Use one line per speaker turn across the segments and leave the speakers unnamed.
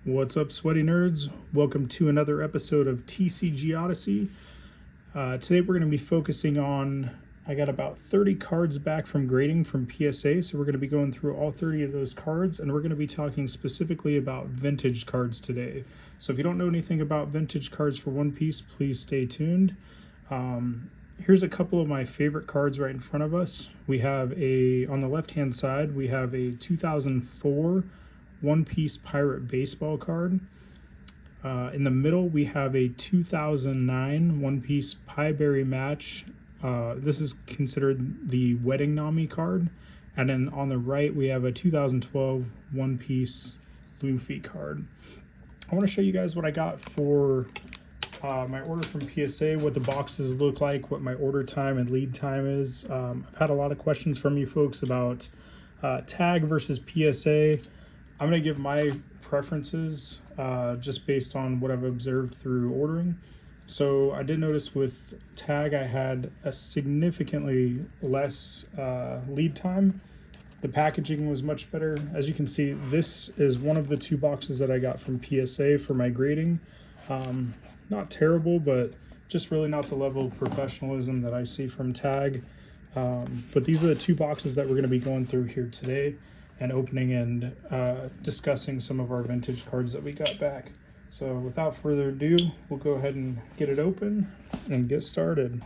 What's up, sweaty nerds? Welcome to another episode of TCG Odyssey. Today we're going to be focusing on, I got about 30 cards back from grading from PSA, so we're going to be going through all 30 of those cards, and we're going to be talking specifically about vintage cards today. So if you don't know anything about vintage cards for One Piece, please stay tuned. Here's a couple of my favorite cards right in front of us. We have on the left-hand side, we have a 2004 One Piece Pirate Baseball card. In the middle, we have a 2009 One Piece Pie Berry Match. This is considered the Wedding Nami card. And then on the right, we have a 2012 One Piece Luffy card. I want to show you guys what I got for my order from PSA, what the boxes look like, what my order time and lead time is. I've had a lot of questions from you folks about tag versus PSA. I'm going to give my preferences just based on what I've observed through ordering. So I did notice with tag I had a significantly less lead time. The packaging was much better. As you can see, this is one of the two boxes that I got from PSA for my grading. Not terrible, but just really not the level of professionalism that I see from tag. But these are the two boxes that we're going to be going through here today and opening and discussing some of our vintage cards that we got back. So without further ado, we'll go ahead and get it open and get started.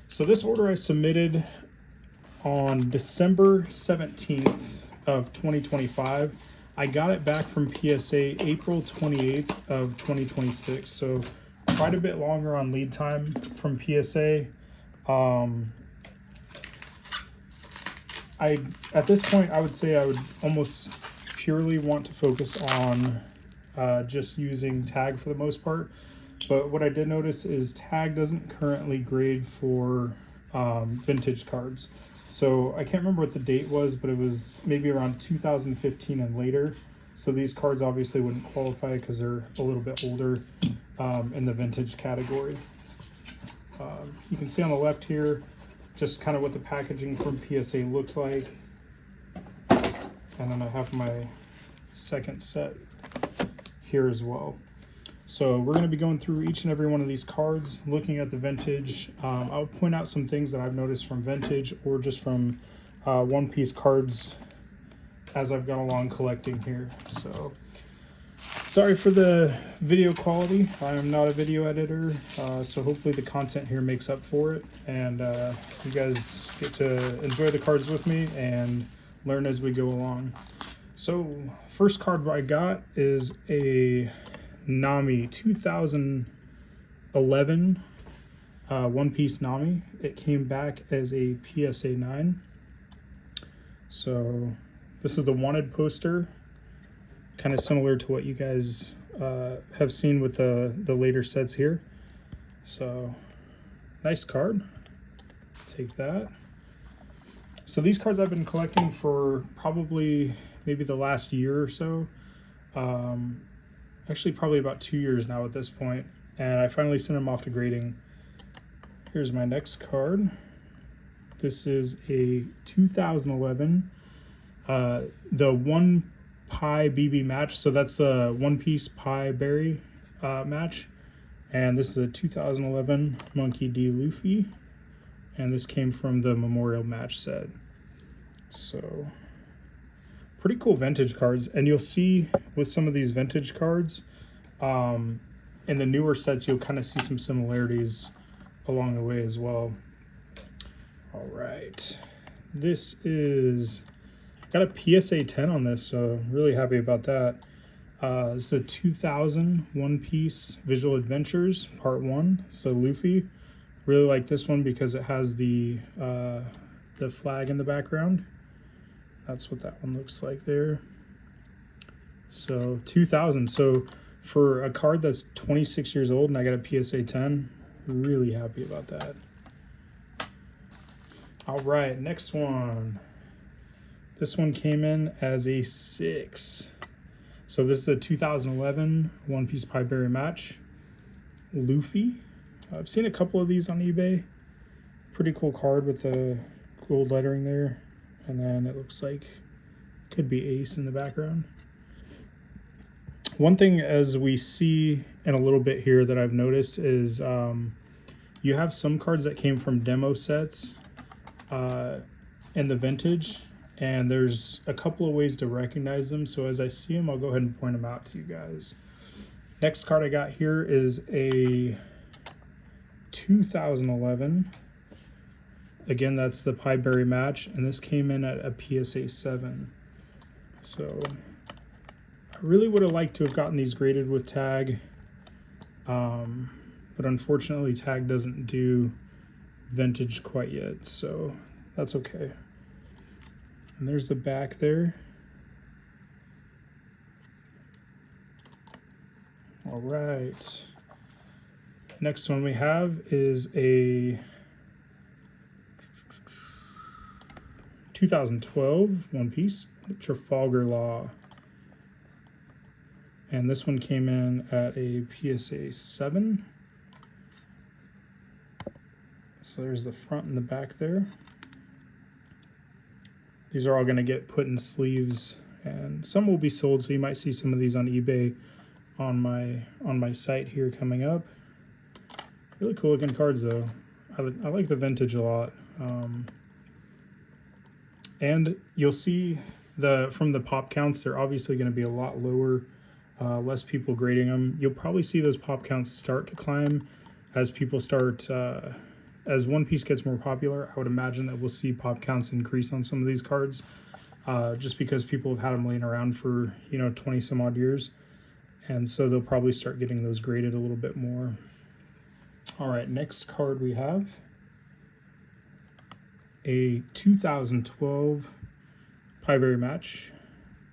So this order I submitted on December 17th of 2025. I got it back from PSA April 28th of 2026. So quite a bit longer on lead time from PSA. At this point, I would say I would almost purely want to focus on just using tag for the most part. But what I did notice is tag doesn't currently grade for vintage cards. So I can't remember what the date was, but it was maybe around 2015 and later. So these cards obviously wouldn't qualify because they're a little bit older in the vintage category. You can see on the left here just kind of what the packaging from PSA looks like. And then I have my second set here as well. So we're going to be going through each and every one of these cards, looking at the vintage. I'll point out some things that I've noticed from vintage or just from One Piece cards as I've gone along collecting here. So sorry for the video quality. I am not a video editor, so hopefully the content here makes up for it. And you guys get to enjoy the cards with me and learn as we go along. So first card I got is a Nami 2011 One Piece Nami. It came back as a PSA 9. So this is the wanted poster, kind of similar to what you guys have seen with the later sets here. So nice card. Take that. So these cards I've been collecting for probably maybe the last year or so. Actually probably about 2 years now at this point, and I finally sent them off to grading. Here's my next card. This is a 2011 the One Pie BB match. So that's the One Piece Pie Berry match, and this is a 2011 Monkey D Luffy, and this came from the Memorial Match set. So pretty cool vintage cards, and you'll see with some of these vintage cards in the newer sets you'll kind of see some similarities along the way as well. All right, this is got a PSA 10 on this, so really happy about that. This is a 2000 One Piece Visual Adventures Part 1. So Luffy, really like this one because it has the flag in the background. That's what that one looks like there. So 2000. So for a card that's 26 years old and I got a PSA 10, really happy about that. All right, next one. This one came in as a 6. So this is a 2011 One Piece Pie Berry Match. Luffy. I've seen a couple of these on eBay. Pretty cool card with the gold lettering there. And then it looks like Could be Ace in the background. One thing as we see in a little bit here that I've noticed is you have some cards that came from demo sets in the vintage, and there's a couple of ways to recognize them. So as I see them, I'll go ahead and point them out to you guys. Next card I got here is a 2011. Again, that's the Pie Berry match, and this came in at a PSA 7. So I really would have liked to have gotten these graded with tag, but unfortunately tag doesn't do vintage quite yet, so that's okay. And there's the back there. All right. Next one we have is a 2012 One Piece Trafalgar Law. And this one came in at a PSA 7. So there's the front and the back there. These are all going to get put in sleeves, and some will be sold, so you might see some of these on eBay on my site here coming up. Really cool looking cards though. I like the vintage a lot. And you'll see from the pop counts, they're obviously going to be a lot lower, less people grading them. You'll probably see those pop counts start to climb as people start, as One Piece gets more popular. I would imagine that we'll see pop counts increase on some of these cards, just because people have had them laying around for 20 some odd years, and so they'll probably start getting those graded a little bit more. All right, next card we have a 2012 Pie Berry match.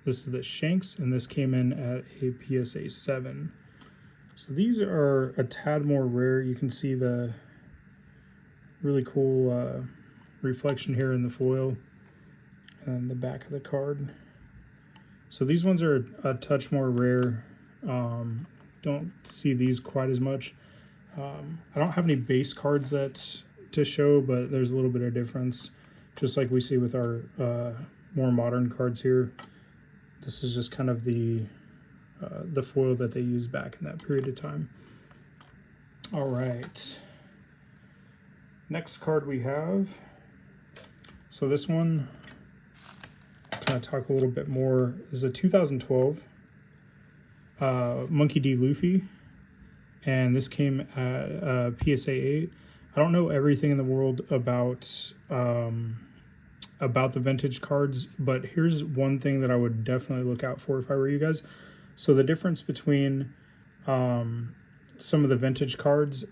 This is the Shanks, and this came in at a PSA 7. So these are a tad more rare. You can see the really cool reflection here in the foil and the back of the card. So these ones are a touch more rare. Don't see these quite as much. I don't have any base cards to show, but there's a little bit of difference, just like we see with our more modern cards here. This is just kind of the foil that they used back in that period of time. All right. Next card we have, so this one, kind of talk a little bit more, this is a 2012 Monkey D. Luffy, and this came at PSA 8. I don't know everything in the world about the vintage cards, but here's one thing that I would definitely look out for if I were you guys. So the difference between some of the vintage cards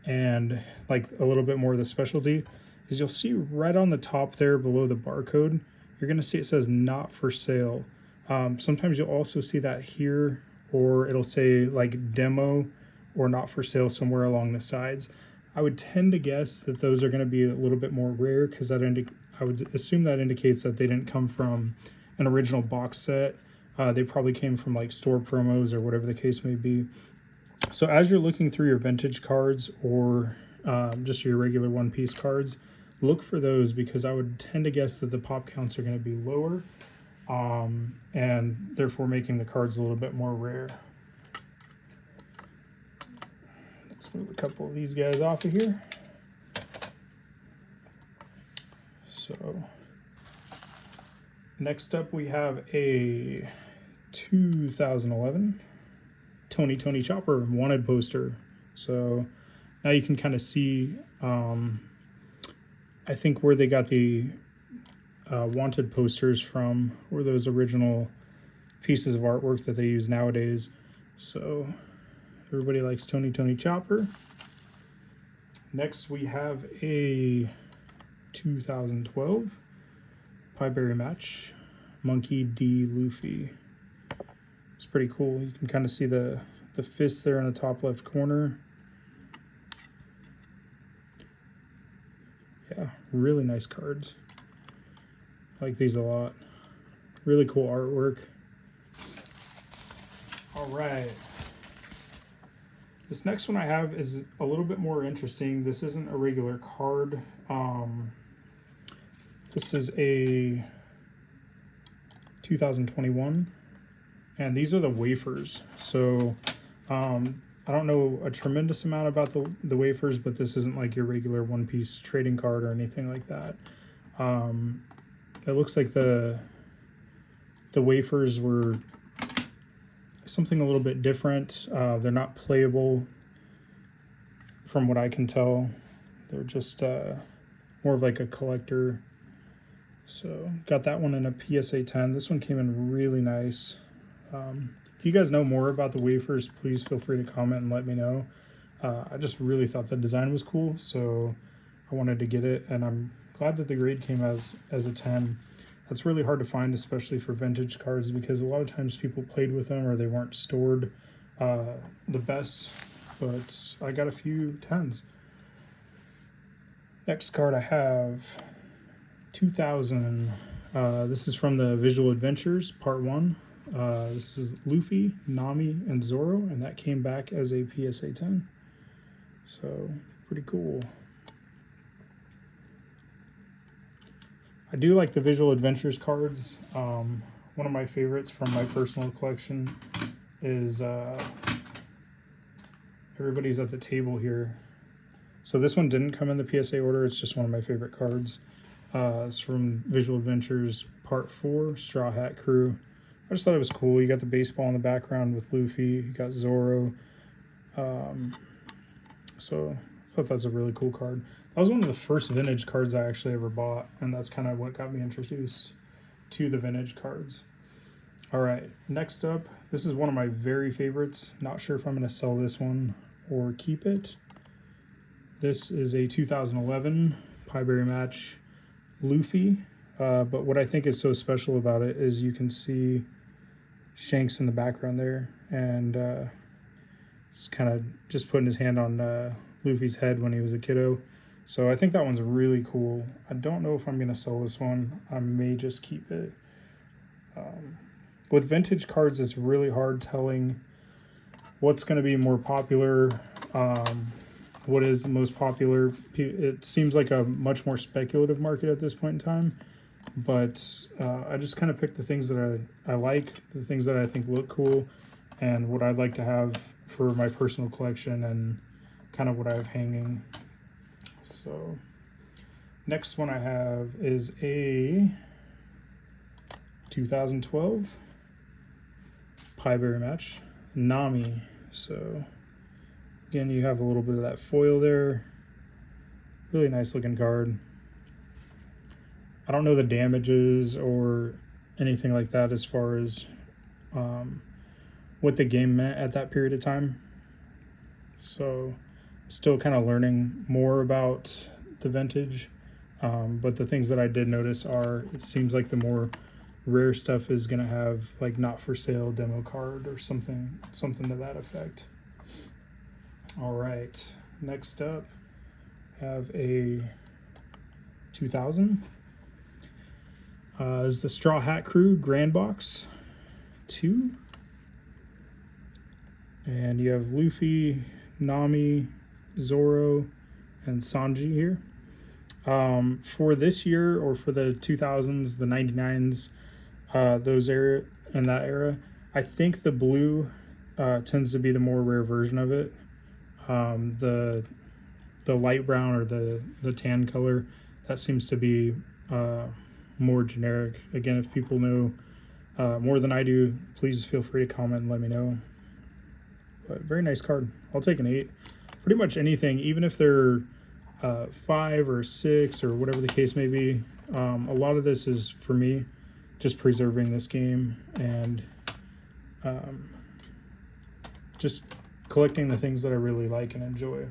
and like a little bit more of the specialty is you'll see right on the top there below the barcode, you're going to see it says not for sale. Sometimes you'll also see that here, or it'll say like demo or not for sale somewhere along the sides. I would tend to guess that those are going to be a little bit more rare, because I would assume that indicates that they didn't come from an original box set. They probably came from like store promos or whatever the case may be. So as you're looking through your vintage cards or just your regular One Piece cards, look for those, because I would tend to guess that the pop counts are going to be lower, and therefore making the cards a little bit more rare. Let's move a couple of these guys off of here. So next up we have a 2011 Tony Chopper wanted poster. So now you can kind of see, I think where they got the wanted posters from were those original pieces of artwork that they use nowadays. So everybody likes Tony Chopper. Next we have a 2012 Pie Berry match, Monkey D. Luffy. It's pretty cool. You can kind of see the fist there in the top left corner. Yeah, really nice cards. I like these a lot. Really cool artwork. All right. This next one I have is a little bit more interesting. This isn't a regular card. This is a 2021. And these are the wafers. So I don't know a tremendous amount about the wafers, but this isn't like your regular One Piece trading card or anything like that. It looks like the wafers were something a little bit different. They're not playable from what I can tell. They're just more of like a collector. So got that one in a PSA 10. This one came in really nice. If you guys know more about the wafers, please feel free to comment and let me know. I just really thought the design was cool, so I wanted to get it, and I'm glad that the grade came as a 10. That's really hard to find, especially for vintage cards, because a lot of times people played with them or they weren't stored the best, but I got a few 10s. Next card I have 2000. This is from the Visual Adventures Part 1. This is Luffy, Nami, and Zoro, and that came back as a PSA 10. So, pretty cool. I do like the Visual Adventures cards. One of my favorites from my personal collection is Everybody's at the Table here. So this one didn't come in the PSA order. It's just one of my favorite cards. It's from Visual Adventures Part 4, Straw Hat Crew. I just thought it was cool. You got the baseball in the background with Luffy. You got Zoro. So I thought that's a really cool card. That was one of the first vintage cards I actually ever bought, and that's kind of what got me introduced to the vintage cards. All right, next up, this is one of my very favorites. Not sure if I'm going to sell this one or keep it. This is a 2011 Pieberry Match Luffy, but what I think is so special about it is you can see Shanks in the background there, and he's kind of just putting his hand on Luffy's head when he was a kiddo. So I think that one's really cool. I don't know if I'm going to sell this one. I may just keep it. With vintage cards, it's really hard telling what's going to be more popular, what is the most popular. It seems like a much more speculative market at this point in time, but I just kind of pick the things that I like, the things that I think look cool, and what I'd like to have for my personal collection and kind of what I have hanging. So next one I have is a 2012 Pieberry Match Nami. So again, you have a little bit of that foil there. Really nice looking card. I don't know the damages or anything like that as far as what the game meant at that period of time. So still kind of learning more about the vintage. But the things that I did notice are, it seems like the more rare stuff is going to have like not for sale demo card or something to that effect. All right, next up, have a 2000. Is the Straw Hat Crew Grand Box 2. And you have Luffy, Nami, Zoro, and Sanji here. For this year, or for the 2000s, the 99s, those era, in that era, I think the blue tends to be the more rare version of it. The light brown or the tan color, that seems to be more generic. Again, if people know more than I do, please feel free to comment and let me know. But very nice card. I'll take an 8. Pretty much anything, even if they're 5 or 6 or whatever the case may be. A lot of this is, for me, just preserving this game and just collecting the things that I really like and enjoy.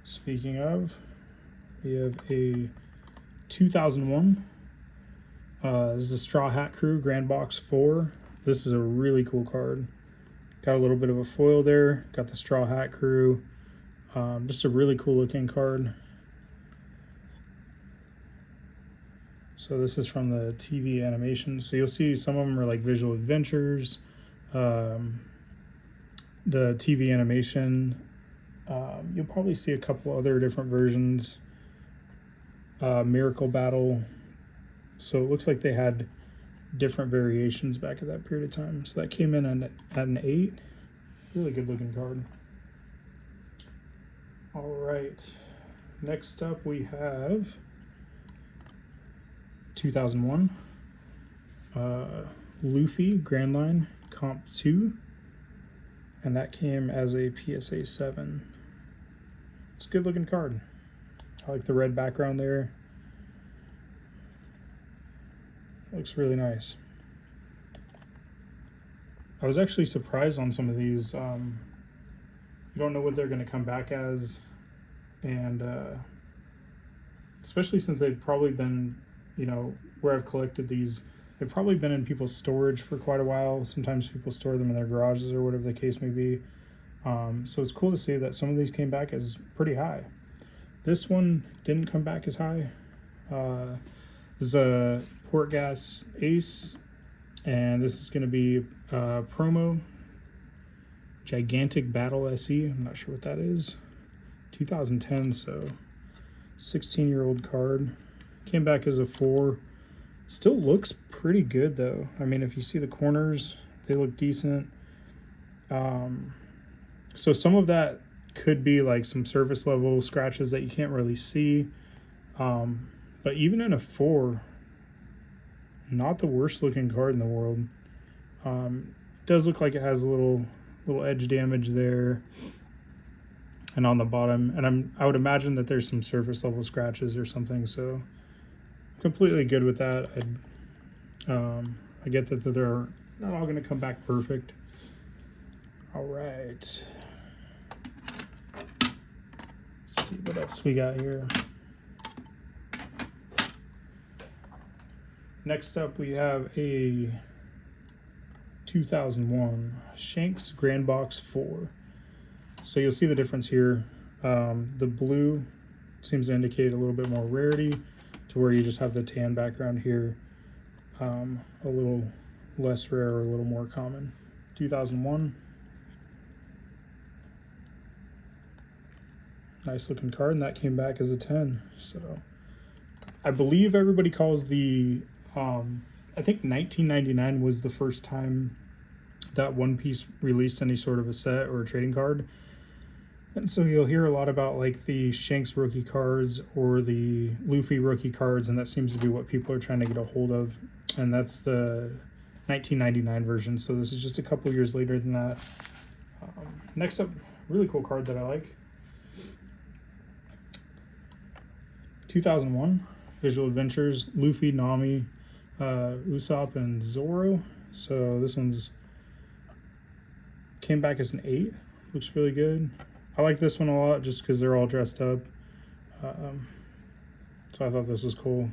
Speaking of, we have a 2001. This is a Straw Hat Crew Grand Box 4. This is a really cool card. Got a little bit of a foil there. Got the Straw Hat Crew. Just a really cool looking card. So this is from the TV animation. So you'll see some of them are like Visual Adventures. The TV animation. You'll probably see a couple other different versions. Miracle Battle. So it looks like they had different variations back at that period of time. So that came in at an 8. Really good looking card. All right. Next up we have 2001 Luffy Grand Line Comp 2, and that came as a PSA 7. It's a good looking card. I like the red background there. Looks really nice. I was actually surprised on some of these. You don't know what they're going to come back as, and especially since they've probably been, you know, where I've collected these, they've probably been in people's storage for quite a while. Sometimes people store them in their garages or whatever the case may be. So it's cool to see that some of these came back as pretty high. This one didn't come back as high. This is a Port Gas Ace, and this is going to be promo Gigantic Battle SE. I'm not sure what that is. 2010, so 16-year-old card. Came back as a 4. Still looks pretty good though. I mean, if you see the corners, they look decent. So some of that could be like some surface level scratches that you can't really see. But even in a 4, not the worst looking card in the world. Does look like it has a little edge damage there and on the bottom, and I would imagine that there's some surface level scratches or something, so completely good with that. I get that they're not all going to come back perfect. All right, let's see what else we got here. Next up we have a 2001 Shanks Grand Box 4. So you'll see the difference here. The blue seems to indicate a little bit more rarity, to where you just have the tan background here. A little less rare, or a little more common. 2001. Nice looking card, and that came back as a 10. So I believe everybody calls the I think 1999 was the first time that One Piece released any sort of a set or a trading card. And so you'll hear a lot about like the Shanks rookie cards or the Luffy rookie cards, and that seems to be what people are trying to get a hold of. And that's the 1999 version, so this is just a couple years later than that. Next up, really cool card that I like. 2001 Visual Adventures, Luffy, Nami, Usopp, and Zoro. So this one's came back as an 8. Looks really good. I like this one a lot just because they're all dressed up. So I thought this was cool.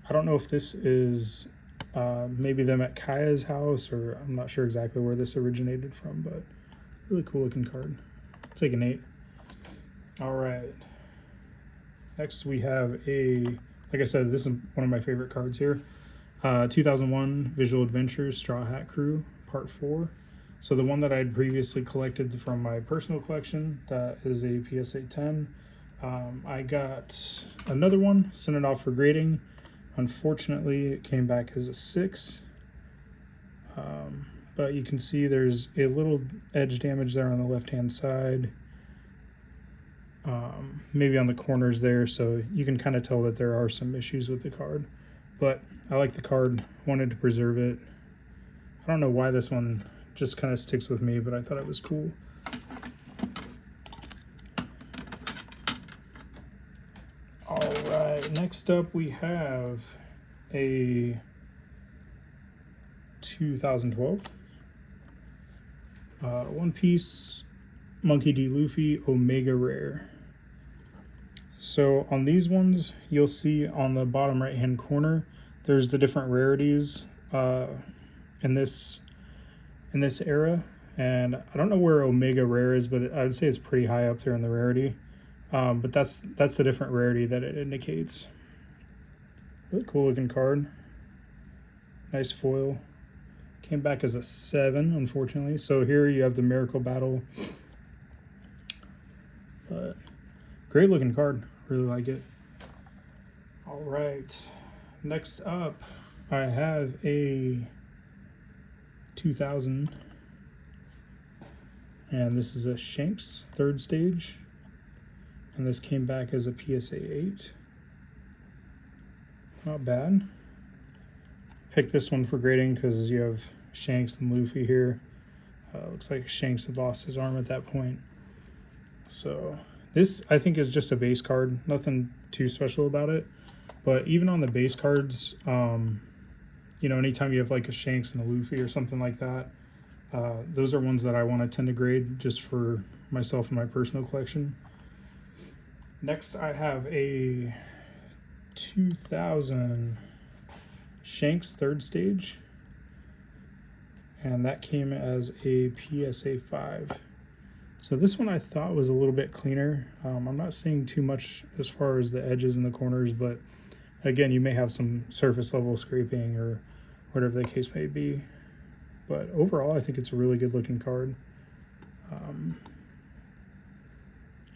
I don't know if this is maybe them at Kaya's house, or I'm not sure exactly where this originated from, but really cool looking card. I'll take an 8. All right. Next we have like I said, this is one of my favorite cards here. 2001 Visual Adventures Straw Hat Crew Part 4. So the one that I had previously collected from my personal collection, that is a PSA 10. I got another one, sent it off for grading. Unfortunately, it came back as a 6. But you can see there's a little edge damage there on the left-hand side. Maybe on the corners there, so you can kind of tell that there are some issues with the card. But I like the card, wanted to preserve it. I don't know why this one just kind of sticks with me, but I thought it was cool. All right, next up we have a 2012 One Piece Monkey D. Luffy Omega Rare. So on these ones, you'll see on the bottom right hand corner, there's the different rarities in this era, and I don't know where Omega Rare is, but I would say it's pretty high up there in the rarity. But that's the different rarity that it indicates. Really cool looking card. Nice foil. Came back as a 7, unfortunately. So here you have the Miracle Battle. But great looking card. Really like it. All right. Next up, I have a 2000, and this is a Shanks third stage, and this came back as a PSA 8. Not bad. Picked this one for grading because you have Shanks and Luffy here. Looks like Shanks had lost his arm at that point. So this, I think, is just a base card. Nothing too special about it. But even on the base cards, you know, anytime you have like a Shanks and a Luffy or something like that, those are ones that I want to tend to grade just for myself and my personal collection. Next, I have a 2000 Shanks third stage, and that came as a PSA 5. So this one I thought was a little bit cleaner. I'm not seeing too much as far as the edges and the corners, but again, you may have some surface level scraping or whatever the case may be. But overall, I think it's a really good looking card.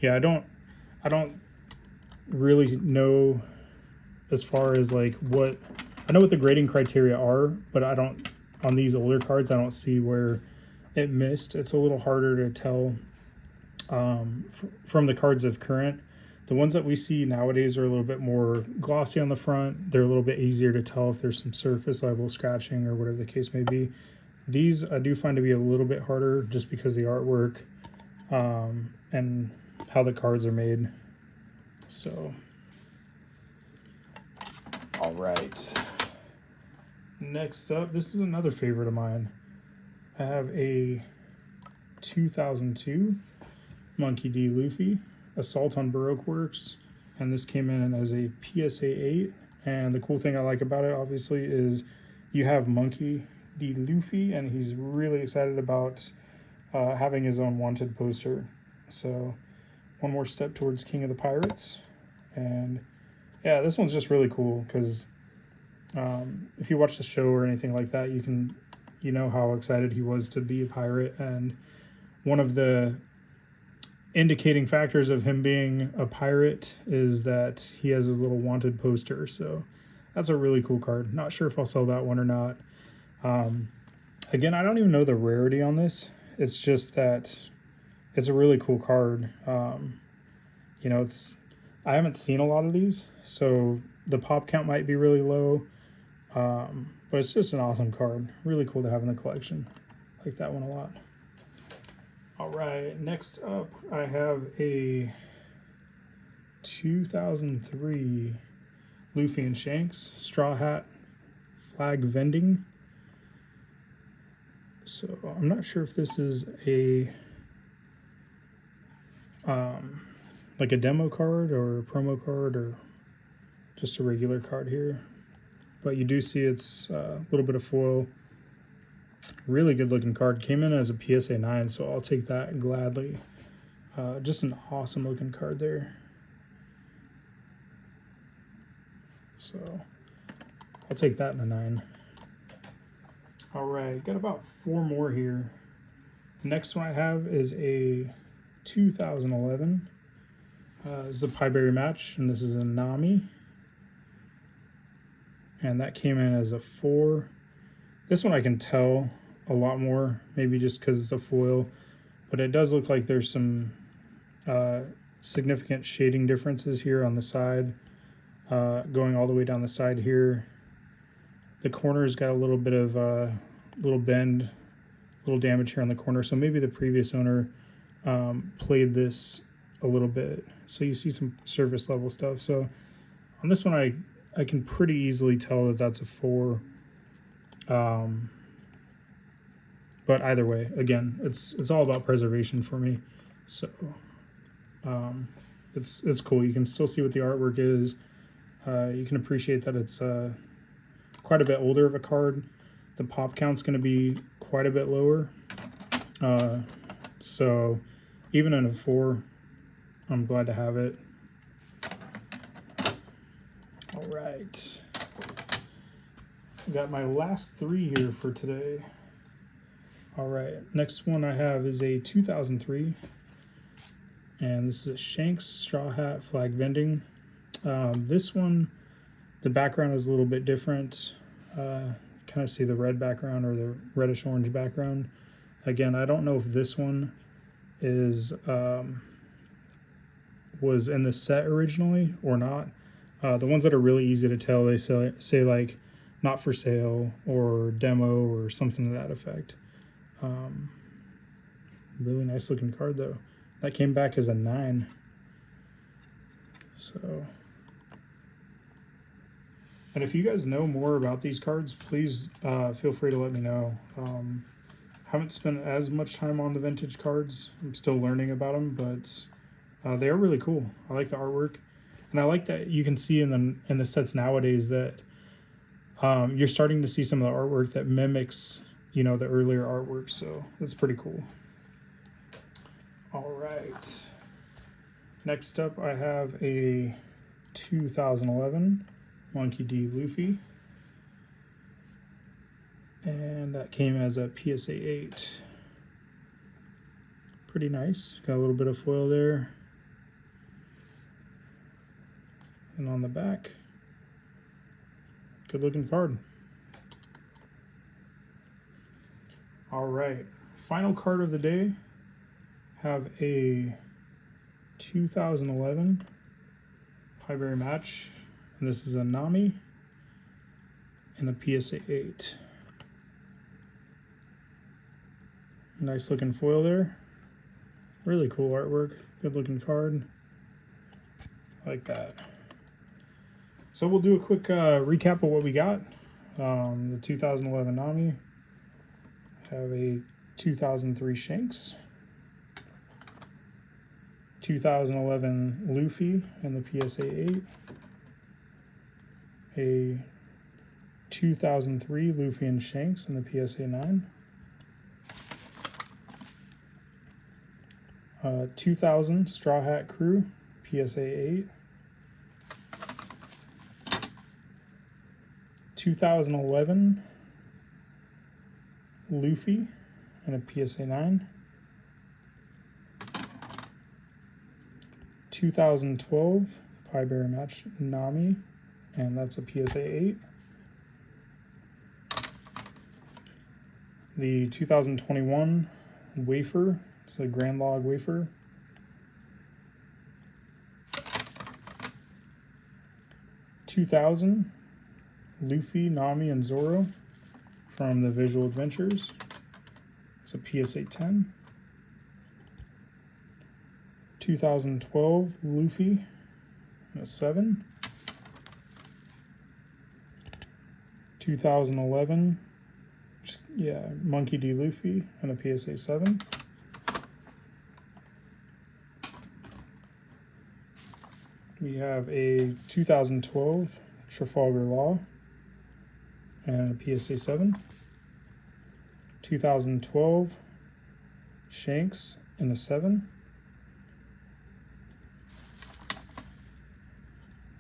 Yeah, I don't really know as far as like what, I know what the grading criteria are, but I don't, on these older cards, I don't see where it missed. It's a little harder to tell from the cards of current. The ones that we see nowadays are a little bit more glossy on the front. They're a little bit easier to tell if there's some surface level scratching or whatever the case may be. These I do find to be a little bit harder just because of the artwork and how the cards are made. So, all right. Next up, this is another favorite of mine. I have a 2002 Monkey D. Luffy, Assault on Baroque Works, and this came in as a PSA 8. And the cool thing I like about it, obviously, is you have Monkey D. Luffy, and he's really excited about having his own wanted poster. So, one more step towards King of the Pirates. And yeah, this one's just really cool because if you watch the show or anything like that, you know how excited he was to be a pirate, and one of the indicating factors of him being a pirate is that he has his little wanted poster. So that's a really cool card. Not sure if I'll sell that one or not. Again, I don't even know the rarity on this. It's just that it's a really cool card. You know, I haven't seen a lot of these, so the pop count might be really low. But it's just an awesome card. Really cool to have in the collection. I like that one a lot. All right, next up, I have a 2003 Luffy and Shanks Straw Hat Flag Vending. So I'm not sure if this is a like a demo card or a promo card or just a regular card here. But you do see it's a little bit of foil. Really good looking card. Came in as a PSA 9, so I'll take that gladly. Just an awesome looking card there. So I'll take that in a 9. All right, got about 4 more here. The next one I have is a 2011. This is a Pieberry match, and this is a Nami. And that came in as a 4. This one I can tell a lot more, maybe just because it's a foil, but it does look like there's some significant shading differences here on the side, going all the way down the side here. The corner's got a little bit of little bend, little damage here on the corner, so maybe the previous owner played this a little bit. So you see some surface level stuff. So on this one, I can pretty easily tell that that's a 4. But either way, again, it's all about preservation for me. So it's cool. You can still see what the artwork is. You can appreciate that it's quite a bit older of a card. The pop count's going to be quite a bit lower. So even in a 4, I'm glad to have it. All right. Got my last 3 here for today. All right, next one I have is a 2003, and this is a Shanks Straw Hat Flag Vending. This one, the background is a little bit different. Kind of see the red background or the reddish orange background. Again, I don't know if this one is was in the set originally or not. The ones that are really easy to tell, they say like not for sale or demo or something to that effect. Really nice looking card though. That came back as a 9. So, and if you guys know more about these cards, please feel free to let me know. Haven't spent as much time on the vintage cards. I'm still learning about them, but they are really cool. I like the artwork, and I like that you can see in the sets nowadays that you're starting to see some of the artwork that mimics, you know, the earlier artwork. So that's pretty cool. All right. Next up, I have a 2011 Monkey D. Luffy. And that came as a PSA 8. Pretty nice. Got a little bit of foil there. And on the back, good looking card. All right. Final card of the day. Have a 2011 Highberry Match, and this is a Nami and a PSA 8. Nice looking foil there. Really cool artwork. Good looking card. I like that. So we'll do a quick recap of what we got. The 2011 Nami. Have a 2003 Shanks. 2011 Luffy and the PSA 8, a 2003 Luffy and Shanks and the PSA 9, 2000 Straw Hat Crew PSA 8, 2011 Luffy and a PSA 9, 2012 Highberry Match Nami, and that's a PSA 8. The 2021 Wafer, it's a Grand Log Wafer. (2000) Luffy, Nami, and Zoro from the Visual Adventures. It's a PSA 10. 2012 Luffy, a 7. 2011, Monkey D. Luffy and a PSA 7. We have a 2012 Trafalgar Law and a PSA 7. 2012 Shanks and a 7.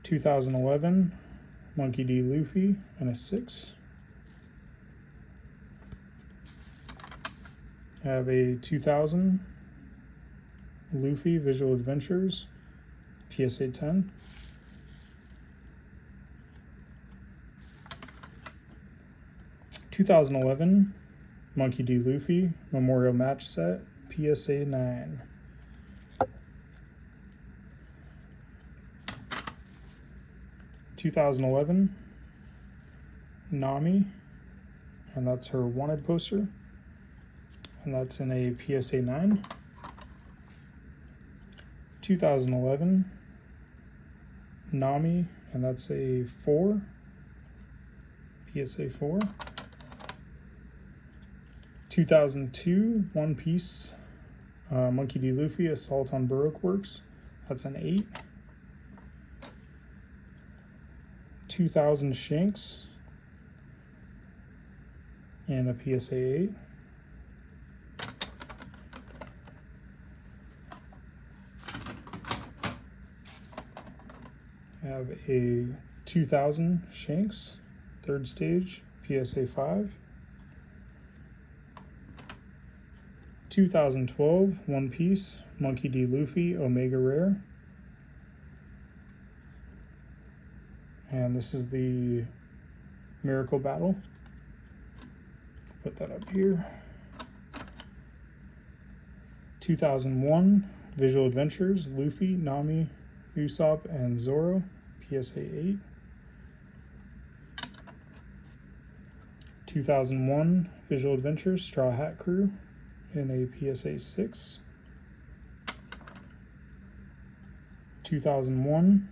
2011 Monkey D. Luffy and a 6. I have a 2000 Luffy Visual Adventures PSA 10. 2011 Monkey D. Luffy Memorial Match Set PSA 9. 2011 Nami, and that's her wanted poster, and that's in a PSA 9. 2011 Nami, and that's a 4, PSA 4. 2002 One Piece Monkey D. Luffy Assault on Baroque Works, that's an 8. 2000 Shanks and a PSA 8. I have a 2000 Shanks, 3rd stage, PSA 5. 2012 One Piece Monkey D. Luffy Omega Rare. And this is the Miracle Battle. Put that up here. 2001 Visual Adventures, Luffy, Nami, Usopp, and Zoro, PSA 8. 2001 Visual Adventures, Straw Hat Crew, in a PSA 6. 2001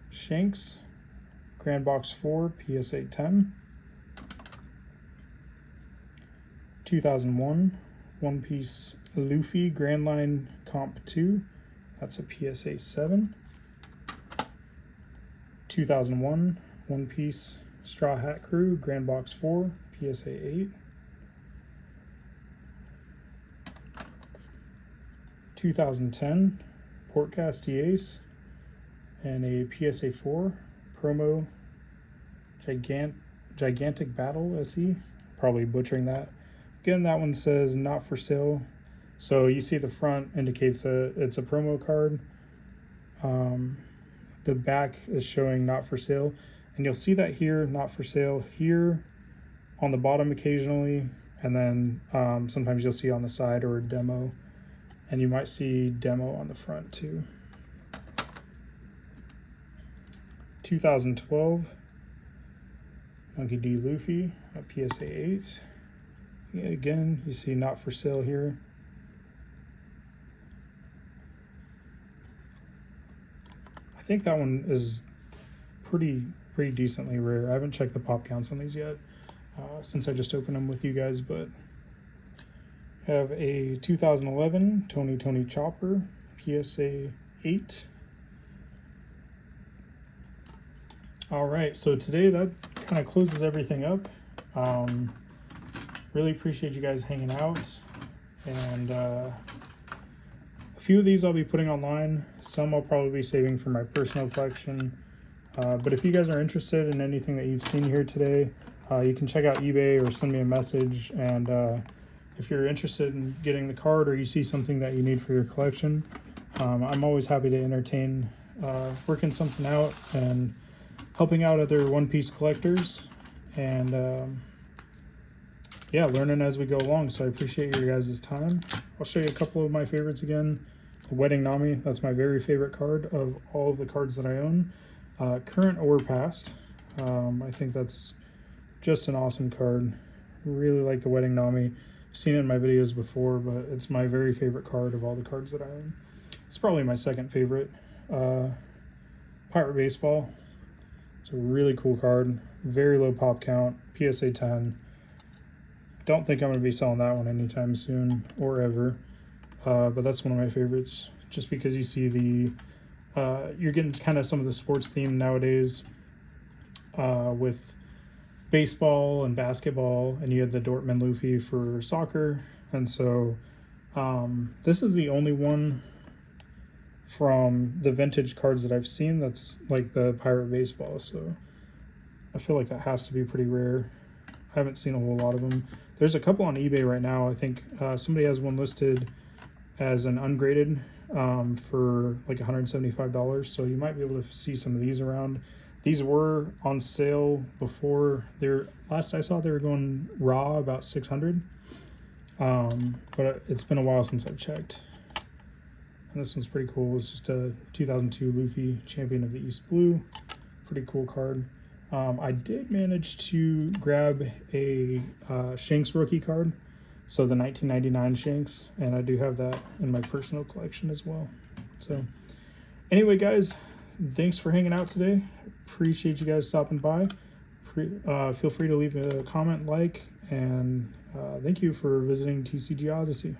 Shanks, Grand Box 4, PSA 10. 2001 One Piece Luffy, Grand Line Comp 2, that's a PSA 7. 2001 One Piece Straw Hat Crew, Grand Box 4, PSA 8. 2010 Port Ace and a PSA 4 promo Gigantic Battle SE. Probably butchering that. Again, that one says not for sale. So you see the front indicates it's a promo card. The back is showing not for sale. And you'll see that here, not for sale, here on the bottom occasionally. And then sometimes you'll see on the side or a demo. And you might see demo on the front too. 2012 Monkey D. Luffy, a PSA 8. Again, you see not for sale here. I think that one is pretty decently rare. I haven't checked the pop counts on these yet since I just opened them with you guys, but I have a 2011 Tony Chopper, PSA 8. All right, so today that kind of closes everything up. Really appreciate you guys hanging out, and a few of these I'll be putting online. Some I'll probably be saving for my personal collection. But if you guys are interested in anything that you've seen here today, you can check out eBay or send me a message. And if you're interested in getting the card or you see something that you need for your collection, I'm always happy to entertain working something out and helping out other One Piece collectors. And yeah, learning as we go along. So I appreciate your guys' time. I'll show you a couple of my favorites again. The Wedding Nami, that's my very favorite card of all of the cards that I own, current or past. I think that's just an awesome card. Really like the Wedding Nami. I've seen it in my videos before, but it's my very favorite card of all the cards that I own. It's probably my second favorite. Pirate Baseball. It's a really cool card. Very low pop count, PSA 10. Don't think I'm going to be selling that one anytime soon or ever, but that's one of my favorites just because you see the you're getting kind of some of the sports theme nowadays with baseball and basketball, and you had the Dortmund Luffy for soccer. And so this is the only one from the vintage cards that I've seen that's like the Pirate Baseball, so I feel like that has to be pretty rare. I haven't seen a whole lot of them. There's a couple on eBay right now. I think somebody has one listed as an ungraded for like $175, so you might be able to see some of these around. These were on sale before. Last I saw they were going raw about $600, but it's been a while since I've checked. And this one's pretty cool. It's just a 2002 Luffy, Champion of the East Blue. Pretty cool card. I did manage to grab a Shanks rookie card, so the 1999 Shanks, and I do have that in my personal collection as well. So anyway, guys, thanks for hanging out today. Appreciate you guys stopping by. Feel free to leave a comment, like, and thank you for visiting TCG Odyssey.